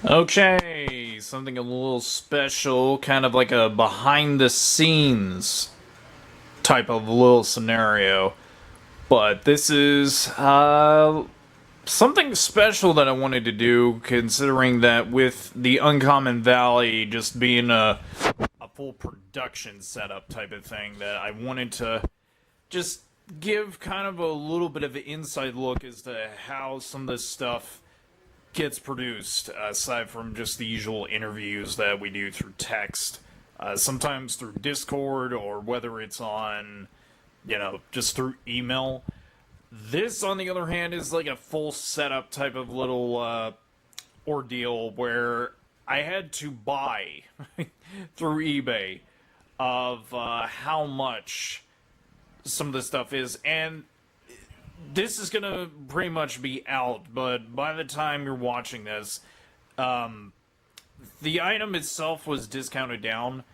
Okay, something a little special, kind of like a behind the scenes type of little scenario. But this is something special that I wanted to do, considering that with the Uncommon Valley just being a full production setup type of thing, that I wanted to just give kind of a little bit of an inside look as to how some of this stuff gets produced, aside from just the usual interviews that we do through text, sometimes through Discord, or whether it's on, just through email. This, on the other hand, is like a full setup type of little ordeal where I had to buy through eBay of how much some of the stuff is, and this is gonna pretty much be out, but by the time you're watching this, the item itself was discounted down.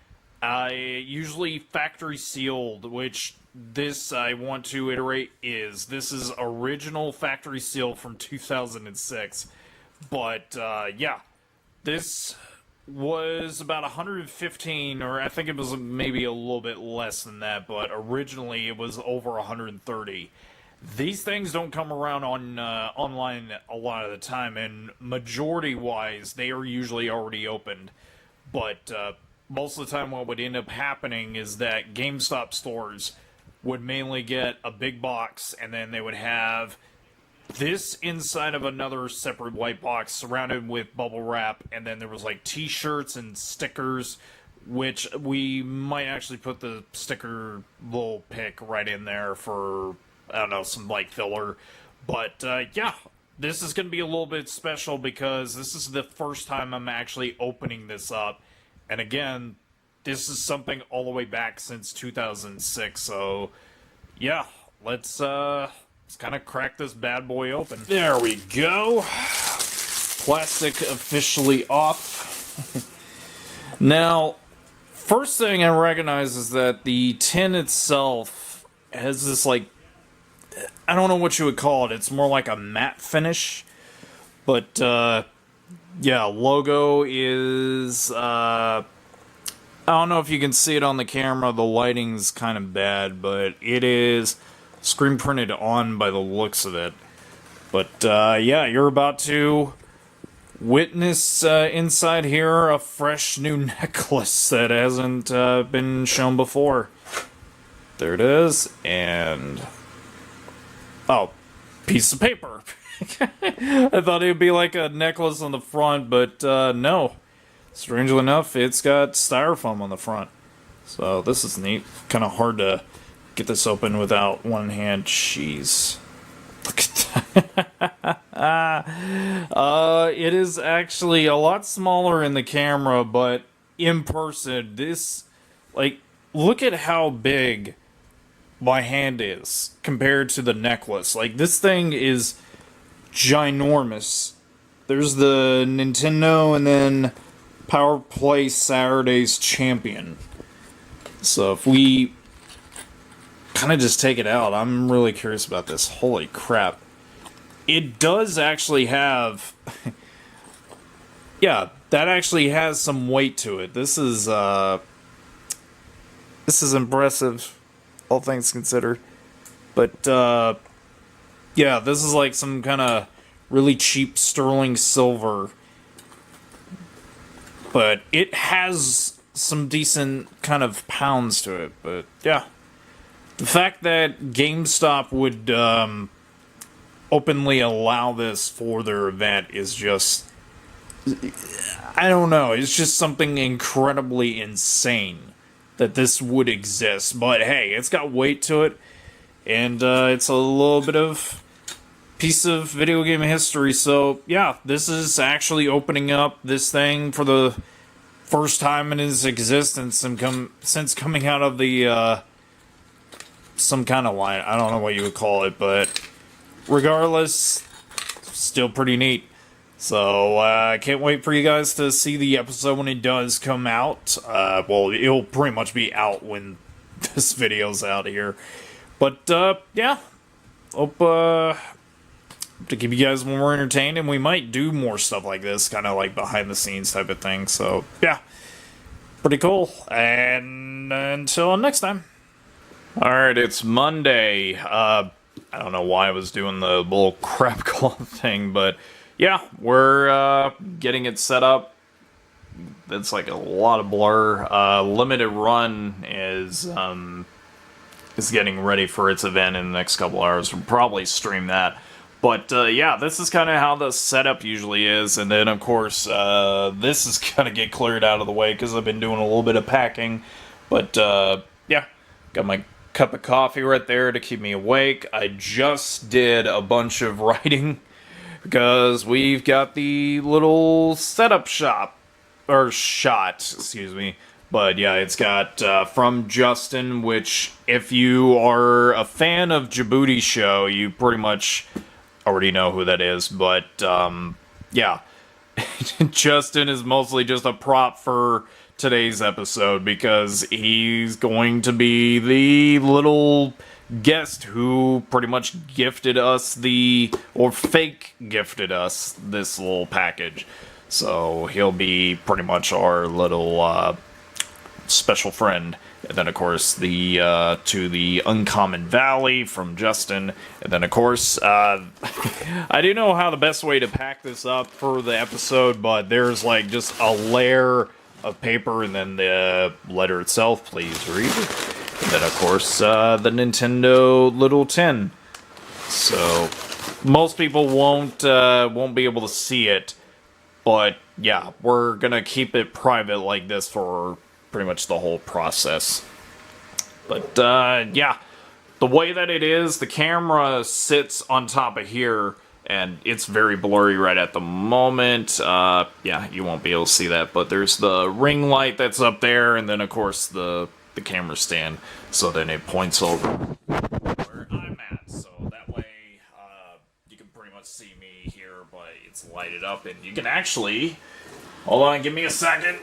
Usually factory sealed, which this I want to iterate is. This is original factory seal from 2006. But, yeah. This was about 115, or I think it was maybe a little bit less than that, but originally it was over 130. These things don't come around on online a lot of the time, and majority-wise, they are usually already opened. But most of the time what would end up happening is that GameStop stores would mainly get a big box, and then they would have this inside of another separate white box surrounded with bubble wrap, and then there was like t-shirts and stickers, which we might actually put the sticker little pic right in there for, I don't know, some like filler. But yeah, this is going to be a little bit special because this is the first time I'm actually opening this up. And again, this is something all the way back since 2006. So yeah, let's kind of crack this bad boy open. There we go. Plastic officially off. Now, first thing I recognize is that the tin itself has this, like, I don't know what you would call it. It's more like a matte finish. But, yeah, logo is, I don't know if you can see it on the camera. The lighting's kind of bad, but it is screen printed on by the looks of it. But, yeah, you're about to witness inside here a fresh new necklace that hasn't been shown before. There it is, and oh, piece of paper. I thought it would be like a necklace on the front, but no. Strangely enough, it's got styrofoam on the front. So this is neat. Kind of hard to get this open without one hand. Jeez. Look at that. It is actually a lot smaller in the camera, but in person, this, like, look at how big my hand is compared to the necklace. Like, this thing is ginormous. There's the Nintendo and then Power Play Saturdays Champion. So if we kind of just take it out, I'm really curious about this. Holy crap. It does actually have yeah, that actually has some weight to it. This is impressive, all things considered. But yeah, this is like some kind of really cheap sterling silver. But it has some decent kind of pounds to it. But yeah, the fact that GameStop would openly allow this for their event is just, I don't know, it's just something incredibly insane that this would exist. But hey, it's got weight to it, and it's a little bit of piece of video game history. So yeah, this is actually opening up this thing for the first time in its existence since coming out of the some kind of line. I don't know what you would call it, but regardless, still pretty neat. So I can't wait for you guys to see the episode when it does come out. Well, it'll pretty much be out when this video's out here. But yeah, hope to keep you guys more entertained, and we might do more stuff like this, kind of like behind the scenes type of thing. So yeah, pretty cool. And until next time. All right, it's Monday. I don't know why I was doing the little crap call thing, but yeah, we're getting it set up. It's like a lot of blur. Limited Run is getting ready for its event in the next couple hours. We'll probably stream that. But yeah, this is kind of how the setup usually is. And then, of course, this is going to get cleared out of the way because I've been doing a little bit of packing. But yeah, got my cup of coffee right there to keep me awake. I just did a bunch of writing because we've got the little setup shot, excuse me. But yeah, it's got from Justin, which if you are a fan of Djibouti Show, you pretty much already know who that is. But yeah, Justin is mostly just a prop for today's episode because he's going to be the little guest who pretty much gifted us fake gifted us this little package. So he'll be pretty much our little special friend. And then, of course, to the Uncommon Valley from Justin. And then, of course, I didn't know how the best way to pack this up for the episode, but there's like just a layer of paper and then the letter itself, please read. And then, of course, the Nintendo little tin. So most people won't be able to see it, but yeah, we're gonna keep it private like this for pretty much the whole process. But yeah, the way that it is, the camera sits on top of here, and it's very blurry right at the moment. Yeah, you won't be able to see that, but there's the ring light that's up there, and then of course the camera stand, so then it points over where I'm at, so that way you can pretty much see me here, but it's lighted up, and you can actually, hold on, give me a second,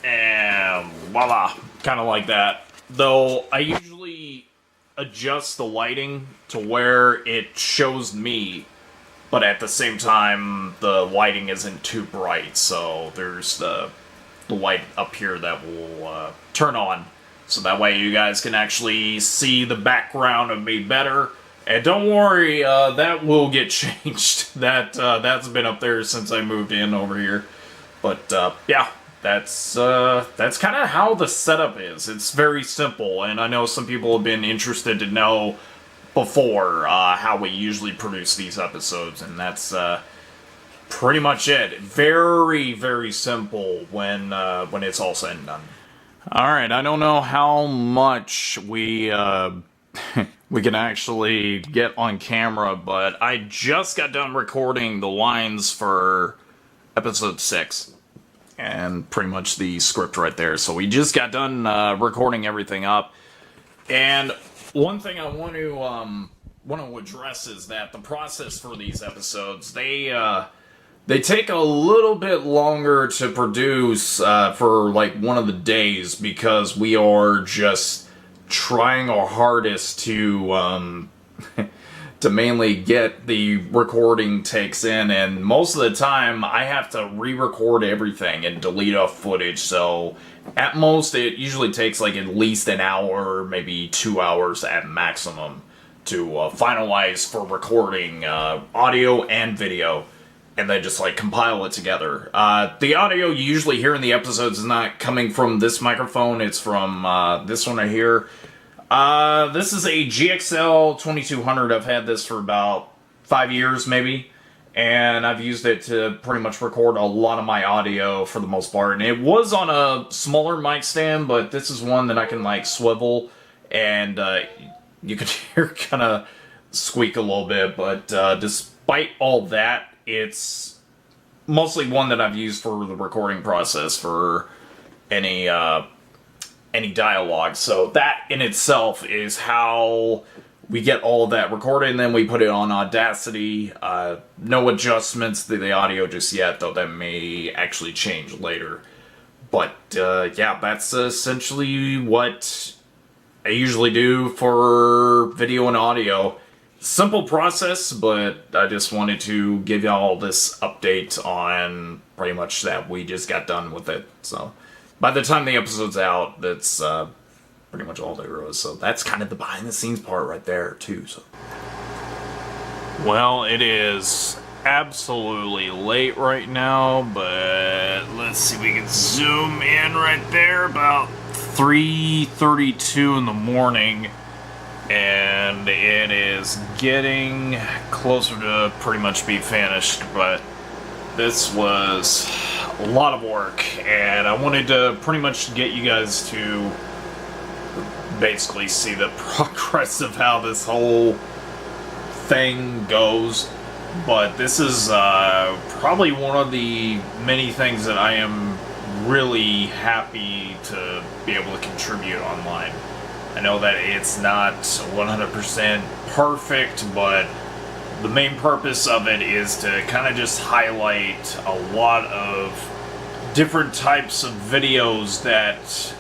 and voila, kind of like that. Though I usually adjust the lighting to where it shows me, but at the same time the lighting isn't too bright, so there's the light up here that will turn on, so that way you guys can actually see the background of me better. And don't worry, that will get changed. That's been up there since I moved in over here. But yeah, that's kind of how the setup is. It's very simple, and I know some people have been interested to know before how we usually produce these episodes, and that's pretty much it. Very, very simple when it's all said and done. All right, I don't know how much we we can actually get on camera, but I just got done recording the lines for episode 6, and pretty much the script right there. So we just got done recording everything up, and one thing I want to address is that the process for these episodes, they take a little bit longer to produce for like one of the days, because we are just trying our hardest to to mainly get the recording takes in, and most of the time I have to re-record everything and delete off footage, so at most it usually takes like at least an hour, maybe 2 hours at maximum to finalize for recording audio and video, and then just like compile it together. The audio you usually hear in the episodes is not coming from this microphone, it's from this one right here. This is a GXL 2200. I've had this for about 5 years maybe, and I've used it to pretty much record a lot of my audio for the most part. And it was on a smaller mic stand, but this is one that I can like swivel, and you can hear kind of squeak a little bit, but despite all that, it's mostly one that I've used for the recording process for any dialogue. So that in itself is how we get all of that recorded, and then we put it on Audacity. No adjustments to the audio just yet, though that may actually change later. But yeah, that's essentially what I usually do for video and audio. simple process, but I just wanted to give y'all this update on pretty much that we just got done with it. So by the time the episode's out, that's pretty much all there is. So that's kind of the behind the scenes part right there too. So, well, it is absolutely late right now, but let's see if we can zoom in right there. About 3:32 in the morning, and it is getting closer to pretty much be finished. But this was a lot of work, and I wanted to pretty much get you guys to basically see the progress of how this whole thing goes. But this is probably one of the many things that I am really happy to be able to contribute online. I know that it's not 100% perfect, but the main purpose of it is to kind of just highlight a lot of different types of videos that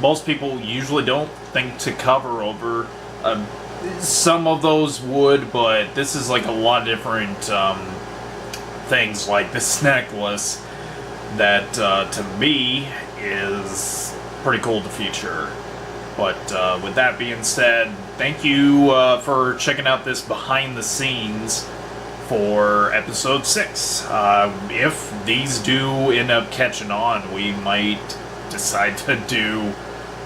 most people usually don't think to cover over. Some of those would, but this is like a lot of different things, like this necklace that to me is pretty cool to feature. But with that being said, thank you for checking out this behind the scenes for episode 6. If these do end up catching on, we might decide to do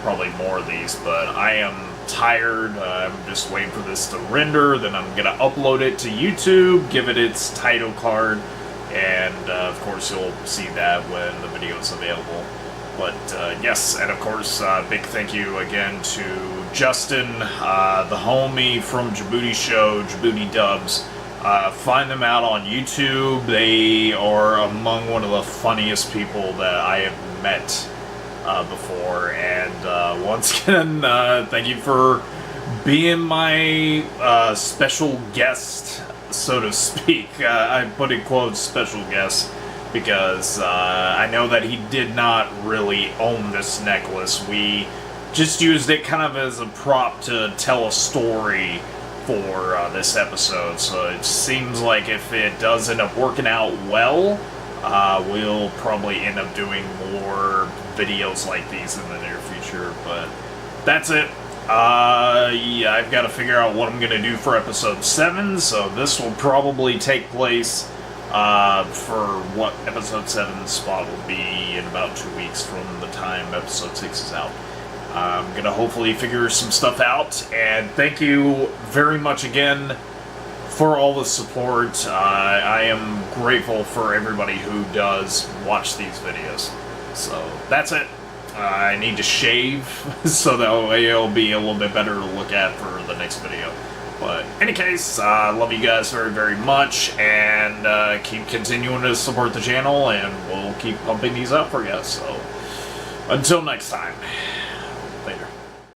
probably more of these, but I am tired. I'm just waiting for this to render, then I'm gonna upload it to YouTube, give it its title card, and of course you'll see that when the video is available. But yes, and of course big thank you again to Justin, the homie from Djibouti Show, Djibouti Dubs. Find them out on YouTube. They are among one of the funniest people that I have met before, and once again, thank you for being my special guest, so to speak. I put in quotes special guest because I know that he did not really own this necklace. We just used it kind of as a prop to tell a story for this episode, so it seems like if it does end up working out well, we'll probably end up doing more videos like these in the near future. But that's it. Yeah, I've got to figure out what I'm going to do for episode 7, so this will probably take place for what episode 7 spot will be in about 2 weeks from the time episode 6 is out. I'm going to hopefully figure some stuff out, and thank you very much again for all the support. I am grateful for everybody who does watch these videos. So that's it. I need to shave so that way it'll be a little bit better to look at for the next video. But in any case, I love you guys very, very much, and keep continuing to support the channel, and we'll keep pumping these out for you. So until next time, later.